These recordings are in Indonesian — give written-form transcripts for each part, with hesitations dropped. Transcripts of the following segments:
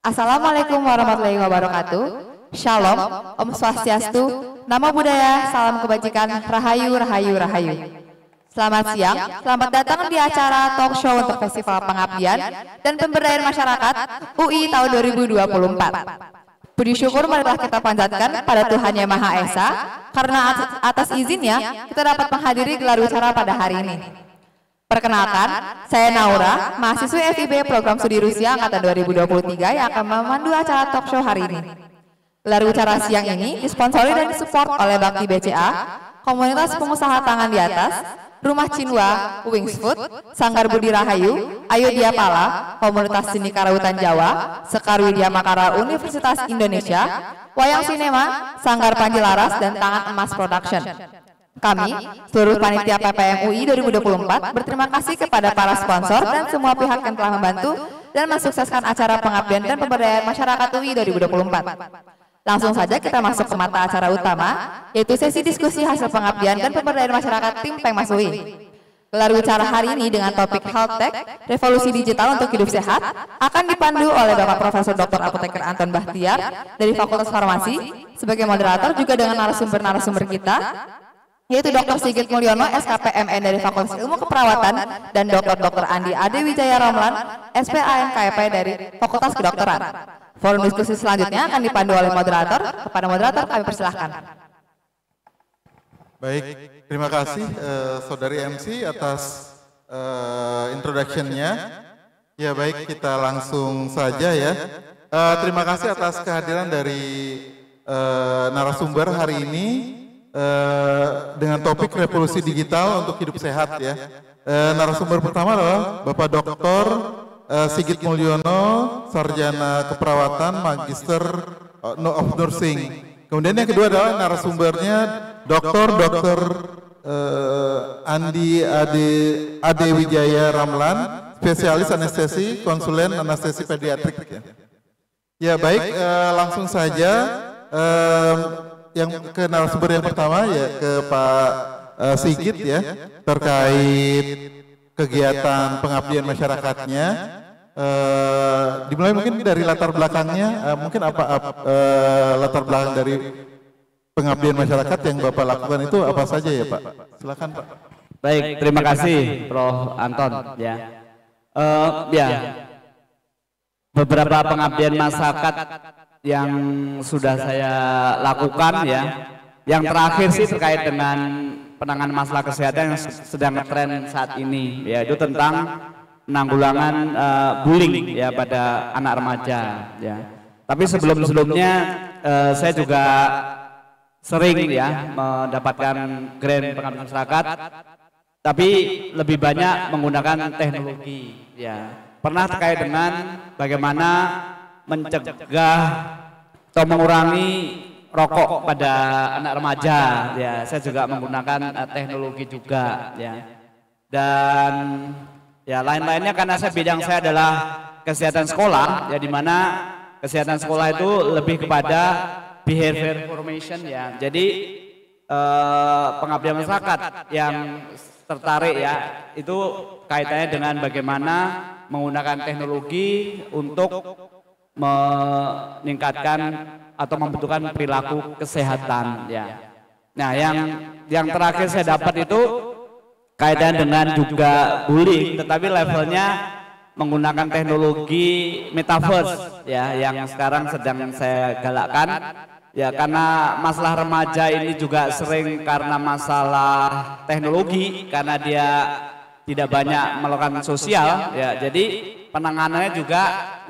Assalamualaikum warahmatullahi wabarakatuh. Shalom, Om Swastiastu, Namo Buddhaya, salam kebajikan, Rahayu, Rahayu, Rahayu. Selamat siang, selamat datang di acara talk show untuk Festival Pengabdian dan Pemberdayaan Masyarakat UI tahun 2024. Puji syukur marilah kita panjatkan pada Tuhan Yang Maha Esa, karena atas izinnya kita dapat menghadiri gelar wicara pada hari ini. Perkenalkan, saya Naura, mahasiswi FIB Program Studi Rusia Angkatan 2023 yang akan memandu acara talk show hari ini. Gelar wicara siang ini disponsori dan disupport oleh Bakti BCA, Komunitas Pengusaha Tangan di Atas, Rumah Cinwa, Wings Food, Sanggar Budi Rahayu, Ayo Diapala, Komunitas Seni Karawitan Jawa, Sekar Widya Makara Universitas Indonesia, Wayang Sinema, Sanggar Panji Laras, dan Tangan Emas Production. Kami, seluruh panitia PPM UI 2024, berterima kasih kepada para sponsor dan semua pihak yang telah membantu dan mensukseskan acara pengabdian dan pemberdayaan masyarakat UI 2024. Langsung saja kita masuk ke mata acara utama, yaitu sesi diskusi hasil pengabdian dan pemberdayaan masyarakat tim Pengmas UI. Gelar wicara hari ini dengan topik Health Tech, Revolusi Digital untuk Hidup Sehat, akan dipandu oleh Bapak Profesor Dr. Apoteker Anton Bahtiar dari Fakultas Farmasi, sebagai moderator juga dengan narasumber-narasumber kita, yaitu Dr. Sigit Mulyono, SKPMN dari Fakultas Ilmu Keperawatan, dan Dr. Andi Ade Wijaya Romlan, SPANKP dari Fakultas Kedokteran. Forum diskusi selanjutnya akan dipandu oleh moderator. Kepada moderator kami persilahkan. Baik, terima kasih Saudari MC atas introduction-nya. Ya baik, kita langsung saja ya. Terima kasih atas kehadiran dari narasumber hari ini. Dengan topik revolusi digital untuk hidup sehat ya. Narasumber pertama adalah Bapak Dr. Sigit Mulyono, Sarjana Keperawatan, Magister of Nursing. Kemudian yang kedua adalah narasumbernya Dr. Andi Ade Wijaya Ramlan, spesialis anestesi, konsulen anestesi pediatrik ya. Ya baik, langsung saja yang ke narasumber yang pertama ya ke Pak Sigit ya, terkait kegiatan pengabdian masyarakatnya. Dimulai mungkin dari latar belakangnya, mungkin apa latar belakang dari pengabdian masyarakat yang Bapak lakukan itu apa saja ya Pak? Silakan Pak. Baik, terima kasih Prof. Anton ya. Beberapa pengabdian masyarakat yang sudah saya lakukan ya, yang terakhir sih terkait dengan penanganan masalah kesehatan yang sedang ngetren saat ini, yaitu tentang penanggulangan bullying ya pada anak remaja ya. Tapi sebelumnya saya juga sering ya mendapatkan grant pengabdian masyarakat, tapi lebih banyak menggunakan teknologi ya. Pernah terkait dengan bagaimana mencegah atau mengurangi rokok pada anak remaja ya, saya juga menggunakan teknologi juga ya, dan ya lain-lainnya karena bidang saya adalah kesehatan sekolah ya, dimana kesehatan sekolah itu lebih kepada behavior formation ya. Jadi pengabdian masyarakat yang tertarik ya itu kaitannya dengan bagaimana menggunakan teknologi untuk meningkatkan atau membentukkan perilaku kesehatan ya. Nah, yang terakhir saya dapat itu kaitan dengan juga bullying, tetapi levelnya menggunakan teknologi metaverse ya, yang sekarang sedang saya galakkan ya, karena masalah remaja ini juga sering karena masalah teknologi, karena dia tidak banyak melakukan sosial ya, jadi penanganannya juga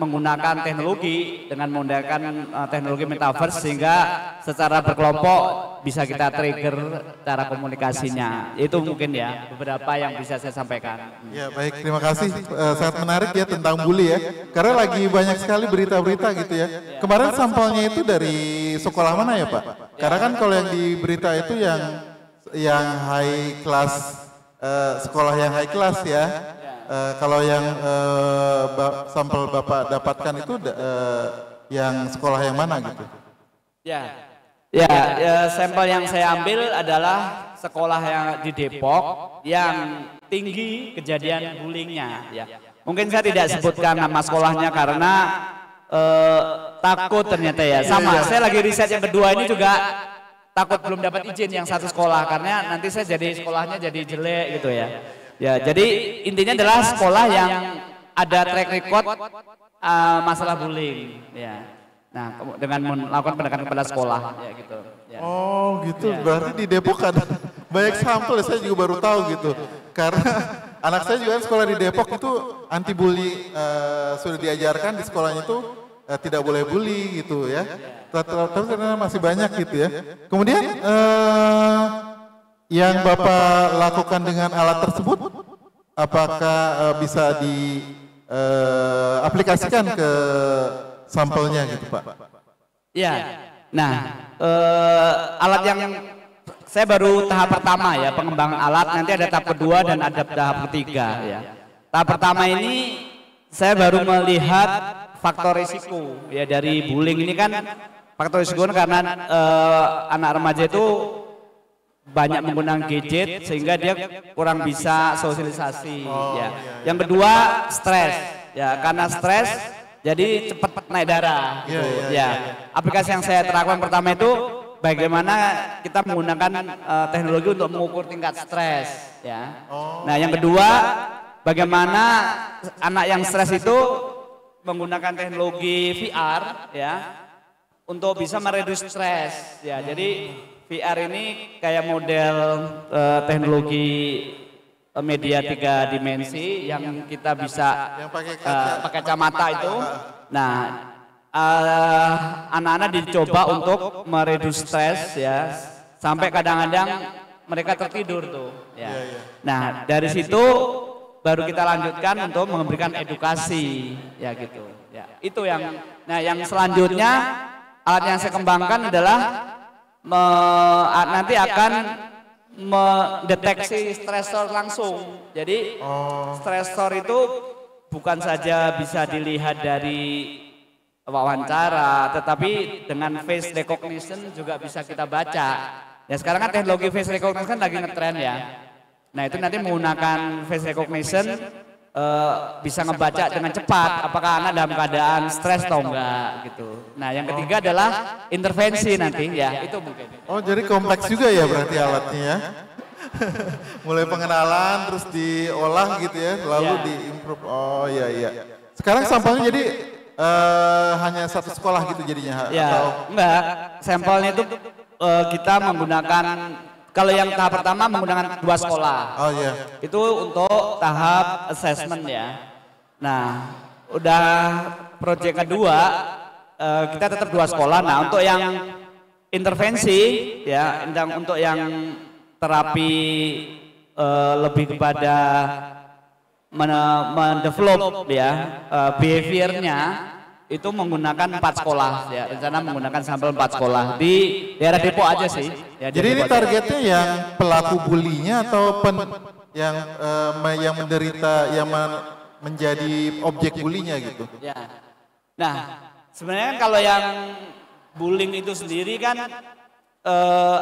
menggunakan teknologi dengan menggunakan teknologi metaverse, sehingga secara berkelompok bisa kita trigger cara komunikasinya. Itu mungkin ya beberapa yang bisa saya sampaikan. Ya baik, terima kasih. Sangat menarik ya tentang bully ya, karena lagi banyak sekali berita-berita gitu ya. Kemarin sampelnya itu dari sekolah mana ya Pak? Karena kan kalau yang di berita itu yang high class, sekolah yang high class ya. Kalau yang sampel Bapak dapatkan itu yang sekolah yang mana gitu? Ya, sampel yang saya ambil adalah sekolah yang di Depok yang tinggi kejadian bullyingnya ya. Mungkin saya tidak sebutkan nama sekolahnya karena takut ternyata ya. Sama, saya lagi riset yang kedua ini juga takut belum dapat izin yang satu sekolah karena nanti saya jadi sekolahnya jadi jelek gitu ya. Ya, jadi intinya adalah sekolah yang ada track record masalah bullying. Ya. Nah, dengan melakukan pendekatan kepada sekolah, ya gitu. Ya. Oh gitu, berarti di Depok ada banyak sampel, saya juga baru tahu gitu. Karena anak saya juga sekolah di Depok itu anti bully, sudah diajarkan di sekolahnya itu tidak boleh bully gitu ya. Tapi karena masih banyak gitu ya. Kemudian yang Bapak lakukan dengan alat tersebut, apakah bisa diaplikasikan ke sampelnya gitu Pak? Ya, nah alat yang saya baru tahap pertama ya, pengembangan alat, nanti ada tahap kedua dan ada tahap ketiga ya. Tahap pertama ini saya baru melihat faktor risiko ya dari bullying ini kan, faktor risiko karena anak remaja itu banyak menggunakan gadget sehingga dia kurang bisa sosialisasi ya. Yang kedua stres ya, karena stres jadi cepat naik darah gitu. Aplikasi yang saya terapkan pertama itu bagaimana kita menggunakan teknologi untuk mengukur tingkat stres ya. Nah, yang kedua bagaimana anak yang stres itu menggunakan teknologi VR ya untuk bisa mereduce stres ya. Jadi VR ini kayak model teknologi media 3 dimensi yang kita bisa pakai kacamata itu. Nah, anak-anak dicoba untuk mereduce stres ya, sampai kadang-kadang mereka tertidur tuh. Ya. Nah, dari situ baru kita lanjutkan untuk memberikan edukasi ya gitu. Ya, itu yang. Nah, yang selanjutnya alat yang saya kembangkan adalah nanti akan mendeteksi stresor langsung. Jadi stresor itu bukan saja bisa dilihat dari wawancara, tetapi dengan face recognition juga bisa kita baca. Ya sekarang kan teknologi face recognition kan lagi ngetren ya. Nah itu nanti menggunakan face recognition bisa ngebaca dengan cepat apakah anak dalam keadaan stres atau enggak gitu. Nah yang ketiga adalah intervensi nanti ya, itu mungkin. Oh jadi kompleks juga ya berarti alatnya ya. Mulai pengenalan terus diolah gitu ya, lalu diimprove. Oh iya. Sekarang sampelnya jadi hanya satu sekolah gitu jadinya? Ya, atau? Enggak, sampelnya itu kita menggunakan, kalau yang tahap pertama menggunakan 2 sekolah. Oh iya. Itu untuk tahap assessment ya. Nah, udah proyek kedua kita tetap 2 sekolah. Nah, untuk yang intervensi ya, untuk yang terapi lebih kepada mendevelop ya behaviornya itu menggunakan 4 sekolah ya, rencana menggunakan sampel 4 sekolah di daerah Depok aja sih ya. Jadi ini targetnya yang pelaku bulinya atau yang menderita, yang menjadi objek bulinya gitu ya. Nah sebenarnya kalau yang bullying itu sendiri kan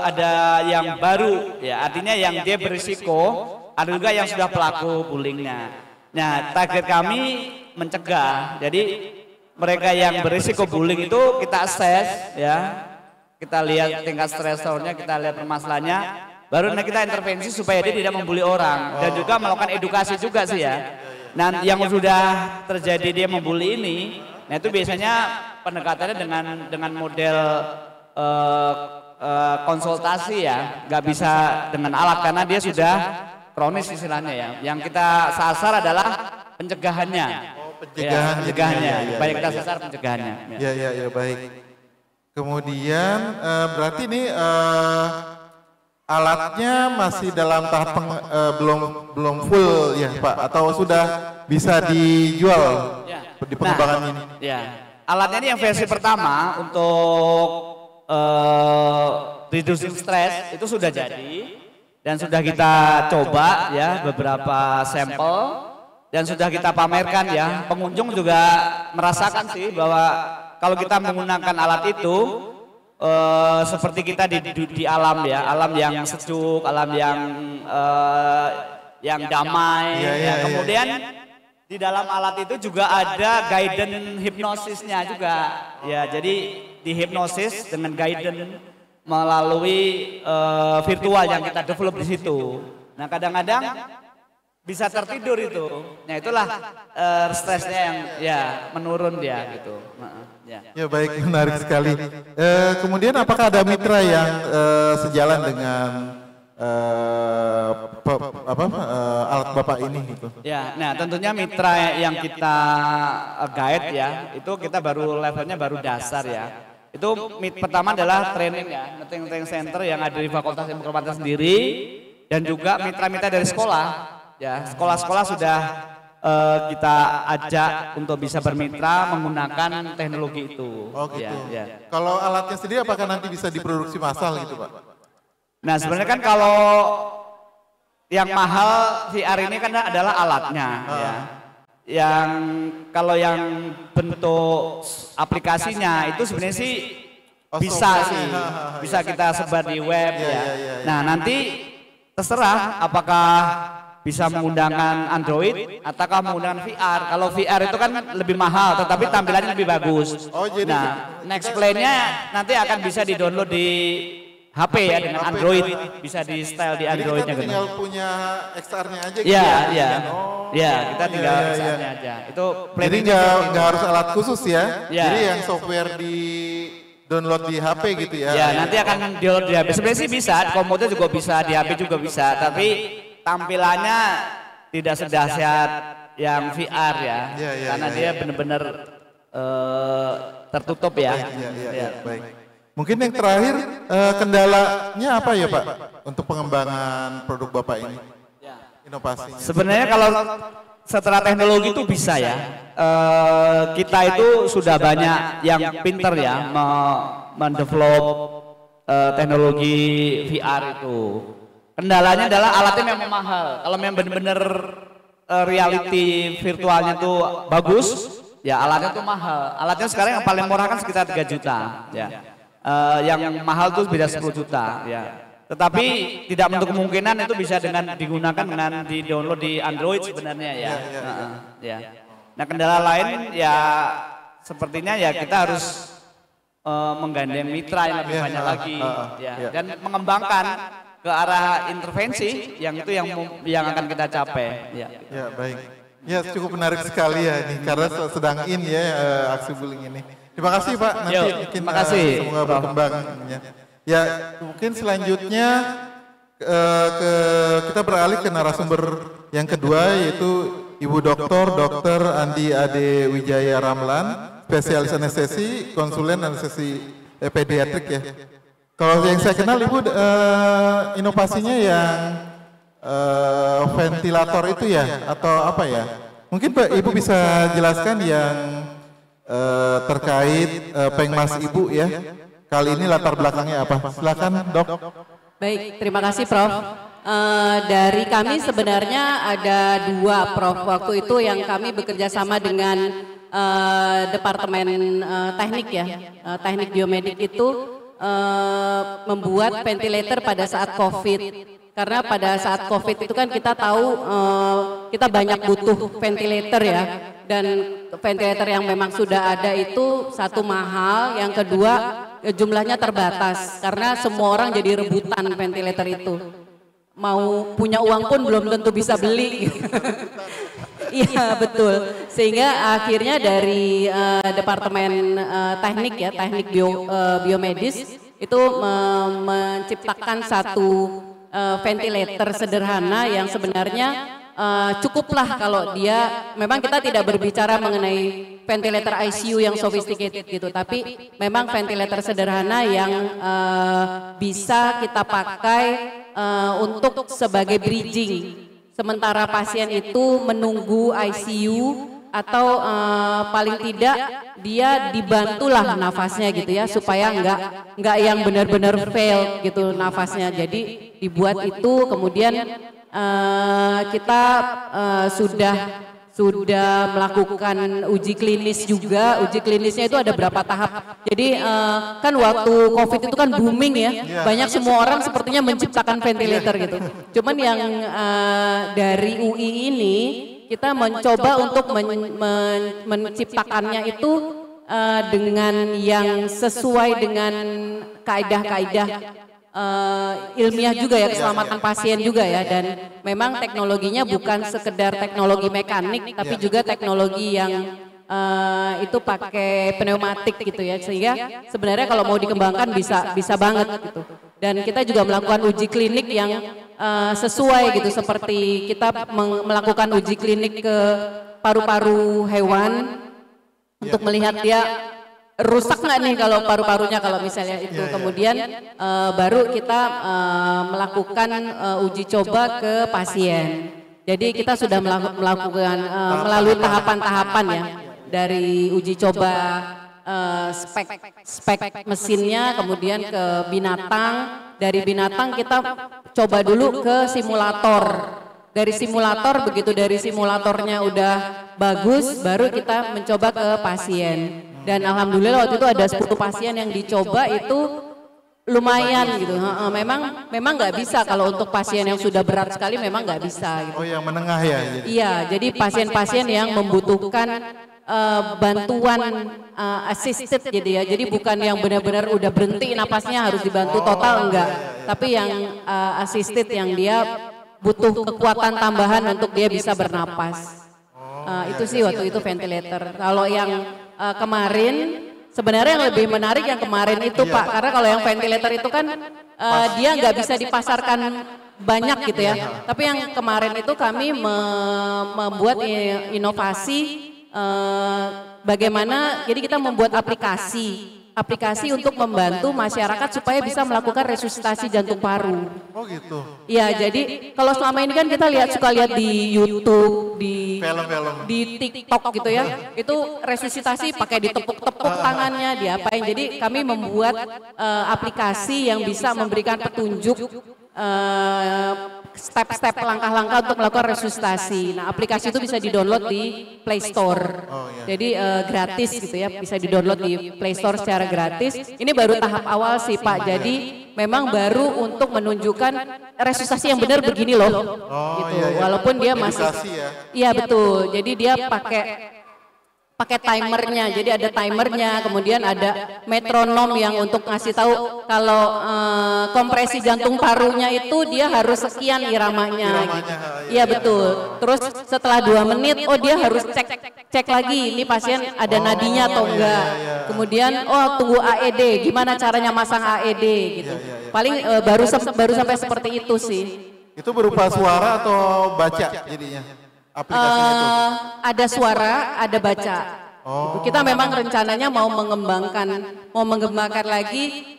ada yang baru ya, artinya yang dia berisiko, ada juga yang sudah pelaku bullyingnya. Nah target kami mencegah, jadi mereka yang berisiko bullying itu kita assess ya, kita lihat tingkat stresornya, kita lihat permasalahannya, baru kita intervensi supaya dia tidak membuli orang dan juga melakukan edukasi juga sih ya. Nah yang sudah terjadi dia membuli ini, nah itu biasanya pendekatannya dengan model konsultasi ya, nggak bisa dengan alat karena dia sudah kronis istilahnya ya. Yang kita sasar adalah pencegahannya. Pencegahannya. Baik kita sasar pencegahannya. Ya baik. Kemudian berarti ini alatnya masih dalam tahap belum full ya Pak, atau sudah bisa dijual di pengembangan ini? Ya. Alatnya ini yang versi pertama untuk reducing stress itu sudah jadi dan sudah kita coba ya beberapa sampel dan sudah kita pamerkan ya. Pengunjung juga merasakan sih bahwa kalau kita menggunakan alat itu seperti kita di alam ya, alam yang sejuk, alam yang damai. Kemudian Di dalam alat itu juga ada guidance hipnosisnya juga. Ya, jadi di hipnosis dengan guidance melalui virtual yang kita develop di situ. Nah, kadang-kadang bisa tertidur itu. Nah, itulah stresnya yang ya menurun dia gitu. Ya baik, menarik sekali. Kemudian apakah ada mitra yang sejalan dengan alat Bapak ini gitu? Ya, nah tentunya mitra yang kita guide ya, itu kita baru levelnya baru dasar ya. Itu pertama adalah training ya, training center yang ada di Fakultas Ilmu Keperawatan sendiri dan juga mitra-mitra dari sekolah. Ya, sekolah-sekolah sudah kita ajak untuk bisa bermitra menggunakan teknologi itu. Oh gitu. Ya. Kalau alatnya sendiri apakah nanti bisa diproduksi massal gitu Pak? Nah sebenarnya kan kalau yang mahal VR ini kan adalah alatnya ya. Yang kalau yang bentuk aplikasinya itu sebenarnya sih bisa kita sebar di web ya. Nah nanti terserah apakah bisa menggunakan Android ataukah menggunakan VR. Kalau VR itu kan lebih mahal tetapi tampilannya lebih bagus. Nah next plan-nya nanti akan bisa di-download di HP ya dengan Android, bisa di style di Androidnya. Jadi kita tinggal punya XR-nya aja gitu ya? Ya, kita tinggal XR-nya aja. Itu jadi nggak harus alat khusus ya? Jadi yang software di download di HP gitu ya? Ya, nanti akan download di HP. Sebenarnya sih bisa, di komputer juga bisa, di HP juga bisa. Tapi tampilannya tidak sedahsyat yang VR ya, karena dia benar-benar tertutup ya. Baik. Mungkin yang terakhir kendalanya apa ya Pak untuk pengembangan produk Bapak ini? Inovasi. Sebenarnya kalau setelah teknologi itu bisa ya. Kita itu sudah banyak yang pinter ya mendevelop teknologi VR itu. Kendalanya adalah alatnya memang mahal. Kalau memang benar-benar reality virtualnya itu bagus, ya alatnya itu mahal. Alatnya sekarang yang paling murah kan sekitar 3 juta. Ya. Yang mahal tuh beda 10 juta ya. Tetapi tidak menutup kemungkinan itu bisa digunakan dengan di-download di Android sebenarnya ya. Nah, kendala lain ya sepertinya ya kita harus menggandeng mitra yang lebih banyak lagi ya dan mengembangkan ke arah intervensi yang itu yang akan kita capai ya. Ya, baik. Ya, cukup menarik sekali ya ini karena sedang ya aksi bullying ini. Terima kasih Pak, nanti mungkin semoga berkembang. Ya, mungkin selanjutnya kita beralih ke narasumber yang kedua yaitu Ibu Dr. Andi Ade Wijaya Ramlan, spesialis anestesi, konsulen anestesi pediatrik ya. Kalau yang saya kenal Ibu inovasinya yang ventilator itu ya atau apa ya? Mungkin Pak Ibu bisa jelaskan yang terkait pengmas Ibu ya. Kali ini latar belakangnya apa? Silakan Dok. Baik, terima kasih Prof. Dari kami sebenarnya ada 2 Prof. Waktu itu yang kami bekerja sama dengan Departemen Teknik ya, Teknik Biomedik itu membuat ventilator pada saat COVID. Karena pada saat COVID itu kan kita tahu kita banyak butuh ventilator ya. Dan ventilator yang memang sudah ada itu satu mahal, yang kedua jumlahnya terbatas. Karena semua orang jadi rebutan ventilator itu. Mau punya uang pun belum tentu bisa beli. Iya betul. Sehingga akhirnya dari Departemen Teknik ya, Teknik Biomedis itu menciptakan satu ventilator sederhana yang sebenarnya cukuplah kalau dia, memang kita tidak berbicara mengenai ventilator ICU yang sophisticated gitu, tapi memang ventilator sederhana yang bisa kita pakai untuk sebagai bridging. Sementara pasien itu menunggu ICU atau paling tidak dia dibantulah nafasnya gitu ya, supaya enggak yang benar-benar fail gitu nafasnya. Jadi dibuat itu, kemudian kita sudah melakukan uji klinis juga. Uji klinisnya itu ada berapa tahap. Jadi kan waktu COVID itu kan booming ya, banyak semua orang sepertinya menciptakan ventilator gitu. Cuman yang dari UI ini kita mencoba untuk menciptakannya itu dengan yang sesuai dengan kaidah-kaidah ilmiah juga ya, keselamatan pasien juga ya, dan memang teknologinya bukan sekedar teknologi mekanik tapi juga teknologi yang itu pakai pneumatik gitu ya, sehingga sebenarnya kalau mau dikembangkan bisa banget gitu. Dan kita juga melakukan uji klinik yang sesuai gitu, seperti kita melakukan uji klinik ke paru-paru hewan untuk melihat dia rusak nggak nih kalau paru-parunya kalau misalnya itu. Kemudian baru kita melakukan uji coba ke pasien. Jadi kita sudah melakukan melalui tahapan-tahapan ya, dari uji coba spek mesinnya, kemudian ke binatang. Dari binatang kita coba dulu ke simulator. Dari simulator, begitu dari simulatornya udah bagus, baru kita mencoba ke pasien. Dan alhamdulillah waktu itu ada 10 pasien yang dicoba itu lumayan gitu. Memang nggak bisa kalau untuk pasien yang sudah berat sekali, memang nggak bisa. Gitu. Oh, yang menengah ya? Iya, jadi pasien-pasien yang membutuhkan bantuan assisted jadi ya. Jadi bukan yang benar-benar udah berhenti napasnya harus dibantu total, enggak. Tapi yang assisted yang dia butuh kekuatan tambahan untuk dia bisa bernapas. Itu sih waktu itu ventilator. Kalau yang kemarin, sebenarnya yang lebih menarik yang kemarin itu Pak, karena kalau yang ventilator itu kan dia nggak bisa dipasarkan banyak gitu ya. Tapi yang kemarin itu kami membuat inovasi bagaimana, jadi kita membuat aplikasi untuk membantu masyarakat supaya bisa melakukan resusitasi jantung paru. Oh gitu. Iya, jadi kalau selama ini kan kita suka lihat di YouTube, di film-film, di TikTok gitu ya, itu resusitasi pakai ditepuk-tepuk tangannya, diapain. Jadi kami membuat aplikasi yang bisa memberikan petunjuk step-step langkah-langkah untuk melakukan resusitasi. Nah, aplikasi itu bisa di-download di Play Store. Jadi gratis gitu ya, bisa di-download di Play Store secara gratis. Ini baru tahap awal sih Pak. Jadi memang baru untuk menunjukkan resusitasi yang benar begini loh. Gitu. Walaupun dia masih iya betul. Jadi dia pakai timernya, jadi ada timernya, kemudian ada metronom yang untuk ngasih tahu kalau kompresi jantung parunya itu dia harus sekian iramanya. Gitu. Iya betul. Terus setelah 2 menit, oh dia harus cek lagi, ini pasien ada nadinya atau enggak. Kemudian tunggu AED, gimana caranya masang AED gitu. Paling baru sampai seperti itu sih. Itu berupa suara atau baca jadinya? Ada suara, ada baca. Kita memang rencananya mau mengembangkan lagi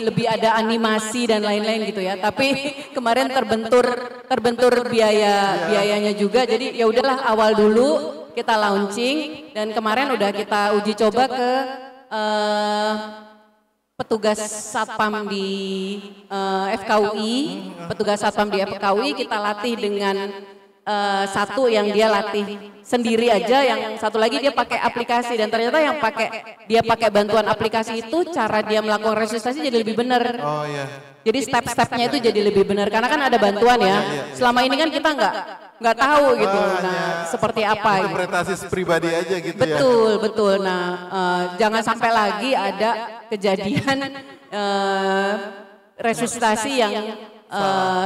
lebih ada animasi dan lain-lain gitu ya. Tapi kemarin terbentur biayanya juga. Jadi ya udahlah, awal dulu kita launching dan kemarin udah kita uji coba ke petugas satpam di FKUI. Petugas satpam di FKUI kita latih dengan satu yang dia latih sendiri aja, yang satu lagi dia pakai aplikasi, dan ternyata yang dia pakai bantuan aplikasi itu cara dia melakukan resusitasi jadi lebih benar. Jadi step-stepnya itu jadi lebih benar karena kan ada bantuan ya. Selama ini kan kita nggak tahu gitu. Nah, seperti apa? Interpretasi pribadi aja gitu ya. Betul. Nah, jangan sampai lagi ada kejadian resusitasi yang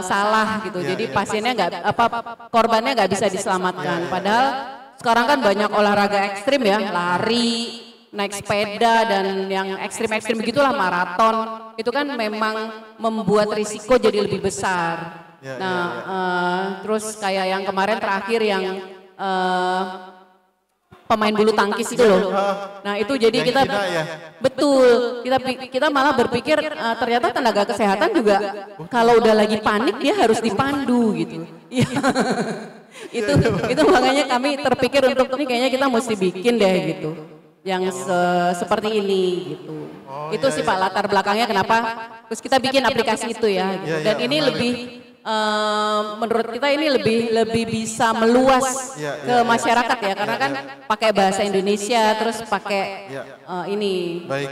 salah gitu. Jadi pasiennya korbannya nggak bisa diselamatkan. Padahal sekarang kan banyak olahraga ekstrim ya, lari, naik sepeda, dan yang ekstrim-ekstrim begitulah, maraton. Itu kan memang membuat risiko jadi lebih besar. Terus kayak yang kemarin terakhir yang pemain bulu tangkis itu loh. Nah itu jadi kita betul kita malah berpikir ternyata tenaga kesehatan juga kalau udah lagi panik dia harus dipandu gitu. itu makanya kami terpikir untuk ini kayaknya kita mesti bikin deh gitu. Yang seperti ini gitu. Itu sih Pak latar belakangnya kenapa terus kita bikin aplikasi itu ya. Gitu. Dan ini lebih menurut kita ini lebih bisa meluas ke masyarakat ya, karena kan pakai bahasa Indonesia terus pakai ini. Baik.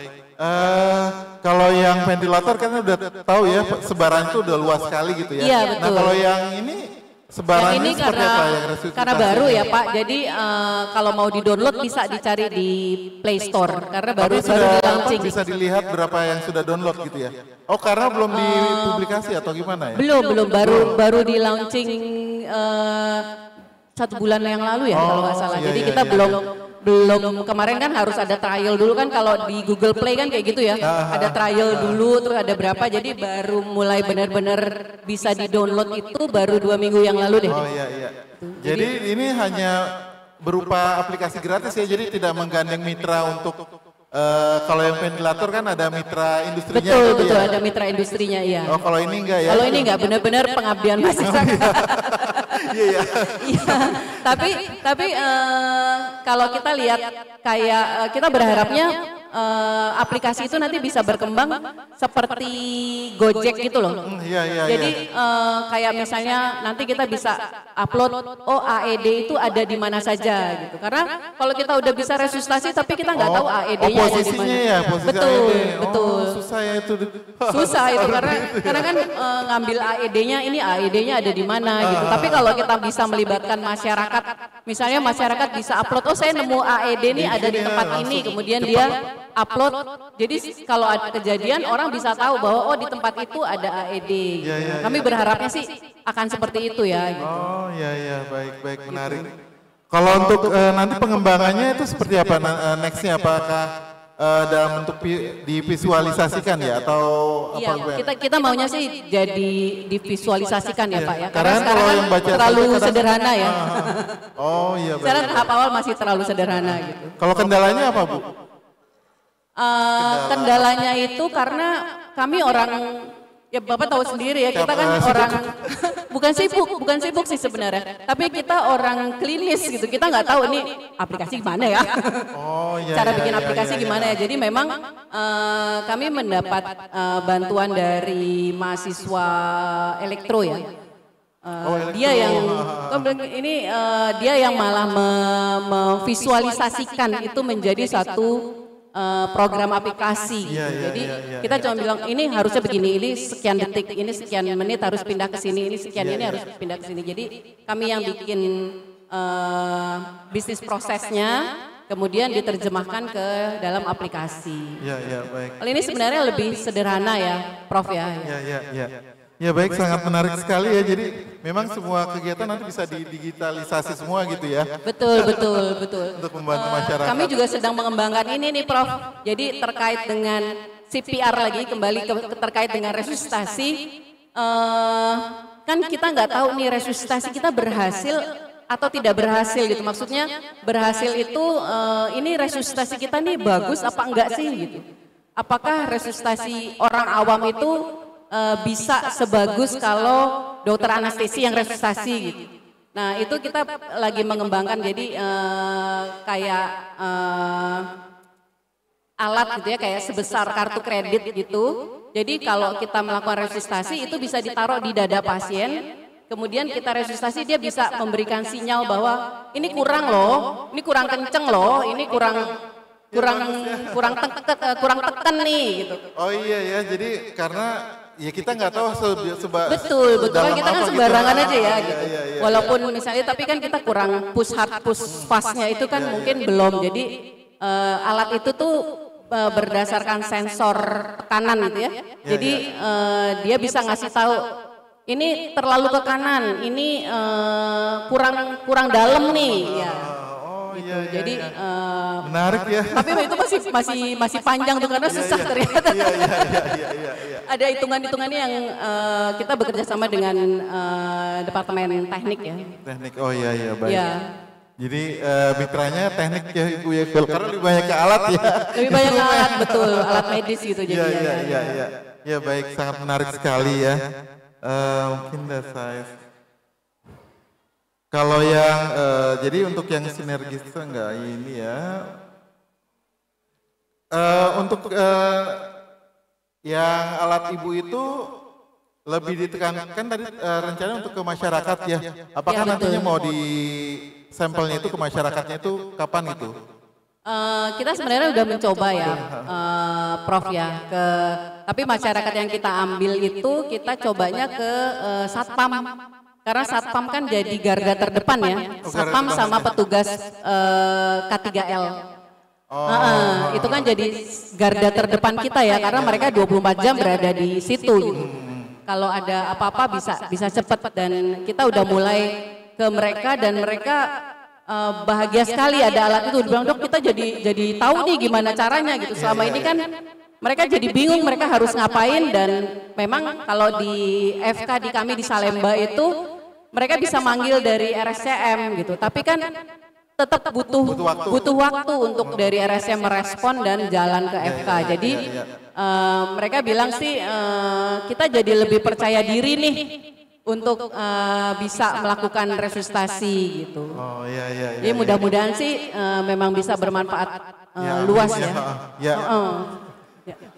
Kalau yang ventilator kan udah tahu ya sebaran itu udah luas sekali gitu ya. Iya, betul. Nah kalau yang ini Sebarannya yang ini seperti apa yang karena baru ya Pak, jadi kalau mau di-download bisa dicari di Play Store karena baru di-launching. Bisa dilihat berapa yang sudah download gitu ya? Oh karena belum dipublikasi atau gimana ya? Belum, baru di-launching 1 bulan yang lalu ya kalau nggak salah. Jadi kita belum kemarin kan harus ada trial dulu kan, kalau di Google Play kan kayak gitu ya, ada trial dulu terus ada berapa, jadi baru mulai benar-benar bisa di-download itu baru 2 minggu yang lalu deh. Oh iya. Jadi ini hanya berupa aplikasi gratis ya, jadi tidak menggandeng mitra untuk kalau yang ventilator kan ada mitra industrinya. Betul, ya? ada mitra industrinya iya. Oh kalau ini enggak ya? Kalau ini enggak, benar-benar pengabdian masyarakat. Iya. Tapi kalau kita lihat kayak kita berharapnya aplikasi itu nanti bisa berkembang seperti Gojek gitu loh. Iya. Jadi kayak misalnya nanti kita bisa upload AED itu ada di mana saja gitu. Karena kalau kita udah bisa resusitasi tapi kita nggak tahu AED-nya ada di mana. Ya, betul. Susah ya itu. Susah itu karena kan ngambil AED-nya, ini AED-nya ada di mana gitu. Tapi kalau kita bisa melibatkan masyarakat, misalnya masyarakat bisa upload, saya nemu AED nih ada di tempat ini, kemudian dia upload. Jadi kalau ada kejadian orang bisa tahu bahwa di tempat itu ada AED. Kami berharapnya sih akan seperti itu ya. Gitu. Oh iya, baik menarik. Kalau untuk nanti pengembangannya itu seperti apa? Nextnya apakah dalam bentuk divisualisasikan ya atau apa? Iya, kita maunya sih jadi divisualisasikan ya Pak ya. Karena kalau yang baca terlalu sederhana ya. Oh iya. Secara tahap awal masih terlalu sederhana gitu. Kalau kendalanya apa Bu? Kendalanya itu karena kami orang, ya Bapak tahu sendiri ya, kita kan orang bukan sibuk sih sebenarnya, tapi kita orang klinis gitu, kita nggak tahu ini aplikasi gimana ya, cara bikin aplikasi gimana ya. Jadi memang kami mendapat bantuan dari mahasiswa elektro ya. Dia yang malah memvisualisasikan itu menjadi satu program aplikasi. Jadi kita cuma bilang ini harusnya begini, ini sekian detik, ini sekian menit harus pindah ke sini, ini sekian ini harus pindah ke sini. Jadi kami yang bikin bisnis prosesnya, kemudian diterjemahkan ke dalam aplikasi. Baik. Hal ini sebenarnya lebih sederhana ya, Prof ya. Ya baik, sangat menarik sekali ya. Jadi memang semua kegiatan nanti bisa didigitalisasi semua gitu ya. Betul. Untuk membantu masyarakat. Kami juga sedang mengembangkan ini nih Prof. Jadi terkait dengan CPR lagi, kembali terkait dengan resusitasi. Kan kita nggak tahu nih resusitasi kita berhasil atau tidak berhasil gitu. Maksudnya berhasil itu ini resusitasi kita nih bagus apa enggak sih gitu. Apakah resusitasi orang awam itu bisa sebagus kalau dokter anestesi yang resusitasi gitu. Nah itu kita lagi mengembangkan, jadi kayak alat gitu ya, kayak sebesar kartu kredit gitu. Jadi kalau kita melakukan resusitasi itu bisa ditaruh di dada pasien, kemudian kita resusitasi dia bisa memberikan sinyal bahwa ini kurang loh, ini kurang kenceng loh, ini kurang tekan nih gitu. Oh iya ya, jadi karena ya kita nggak tahu betul kan kita kan sembarangan aja ya gitu. Iya. Walaupun misalnya tapi kan kita kurang push hard push fastnya itu kan mungkin belum. Jadi alat itu tuh berdasarkan sensor tekanan gitu ya. Jadi dia bisa ngasih tahu ini terlalu ke kanan, ini kurang dalam nih ya. Gitu. Jadi menarik ya. Tapi itu masih panjang tuh karena susah ternyata. Iya. Ada hitungan-hitungannya yang kita bekerja sama dengan departemen teknik ya. Teknik, oh iya baik. Ya. Jadi mitranya teknik ya Ibu ya, karena lebih banyak ke alat ya. Lebih banyak ke alat, betul, alat medis gitu jadi. Iya. Ya baik, sangat menarik sekali ya. Mungkin saya. Kalau yang jadi untuk yang sinergis enggak ini ya. Untuk yang alat Ibu itu lebih ditekankan tadi rencana untuk ke masyarakat ya. Apakah nantinya mau di sampelnya itu ke masyarakatnya itu kapan itu? Kita sebenarnya udah mencoba ya, Prof ya. Tapi masyarakat yang kita ambil itu kita cobanya ke satpam. karena satpam kan jadi garda terdepan ya, satpam sama petugas K3L. Itu kan jadi garda terdepan kita ya, karena mereka 24 jam berada di situ gitu. Kalau ada apa-apa bisa cepat, dan kita udah mulai ke mereka dan mereka bahagia sekali ada alat itu. Dibilang, dok kita jadi tahu nih gimana caranya gitu. Selama ini kan mereka jadi bingung mereka harus ngapain, dan memang kalau di FK di kami di Salemba itu mereka bisa manggil dari RSCM gitu. Tapi kan tetap butuh waktu untuk dari RSCM merespon dan jalan ke FK. Jadi mereka bilang sih kita jadi lebih percaya diri nih untuk bisa melakukan resusitasi gitu. Oh iya. Jadi mudah-mudahan sih memang bisa bermanfaat luas ya.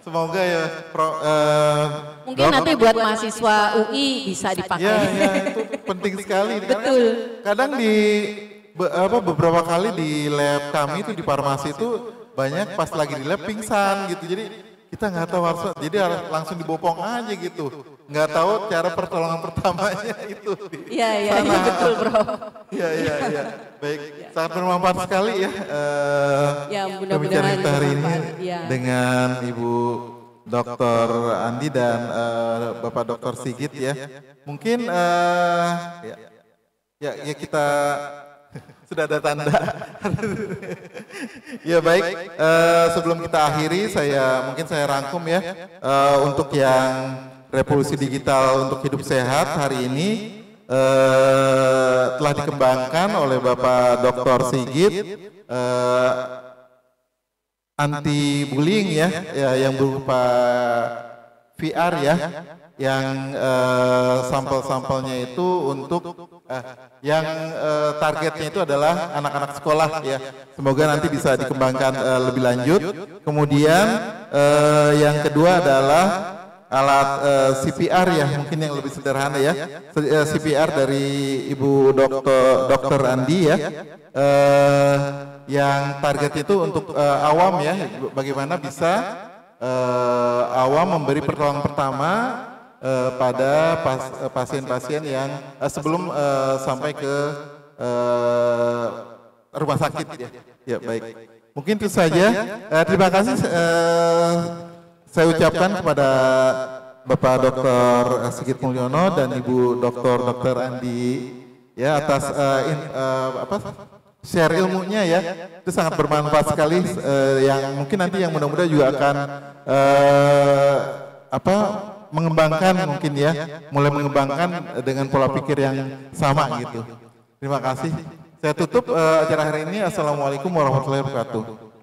Semoga ya, mungkin nanti buat mahasiswa UI bisa dipakai. Ya, itu penting sekali. Betul. Kadang beberapa kali di lab kami itu di farmasi itu banyak pas lagi di lab pingsan gitu. Jadi kita nggak tahu harus, jadi langsung dibopong aja gitu. Nggak tahu cara pertolongan pertamanya itu. Iya betul bro. Iya. Baik, sangat bermanfaat sekali ya. Mudah-mudahan kita hari ini dengan Ibu Dr. Andi dan Bapak Dr. Sigit ya. Mungkin ya kita sudah ada tanda. Ya baik, sebelum kita akhiri mungkin saya rangkum ya untuk yang revolusi digital untuk hidup sehat hari ini telah dikembangkan oleh Bapak Dr. Sigit anti bullying ya yang berupa VR ya, yang sampel-sampelnya itu untuk yang targetnya itu adalah anak-anak sekolah ya. Semoga nanti bisa dikembangkan lebih lanjut. Kemudian yang kedua adalah alat CPR ya, mungkin yang lebih sederhana ya, CPR dari Ibu Dr. Andi ya, yang target itu untuk awam ya, bagaimana bisa awam memberi pertolongan pertama pada pasien-pasien yang sebelum sampai ke rumah sakit ya. Ya baik, mungkin itu saja. Terima kasih. Saya ucapkan kepada Bapak Dr. Sigit Mulyono dan Ibu Dr. Andi ya atas share ilmunya ya, itu sangat bermanfaat sekali yang mungkin nanti yang mudah-mudahan juga akan mengembangkan mungkin ya, mulai mengembangkan dengan pola pikir yang sama gitu. Terima kasih. Saya tutup acara hari ini. Assalamualaikum warahmatullahi wabarakatuh.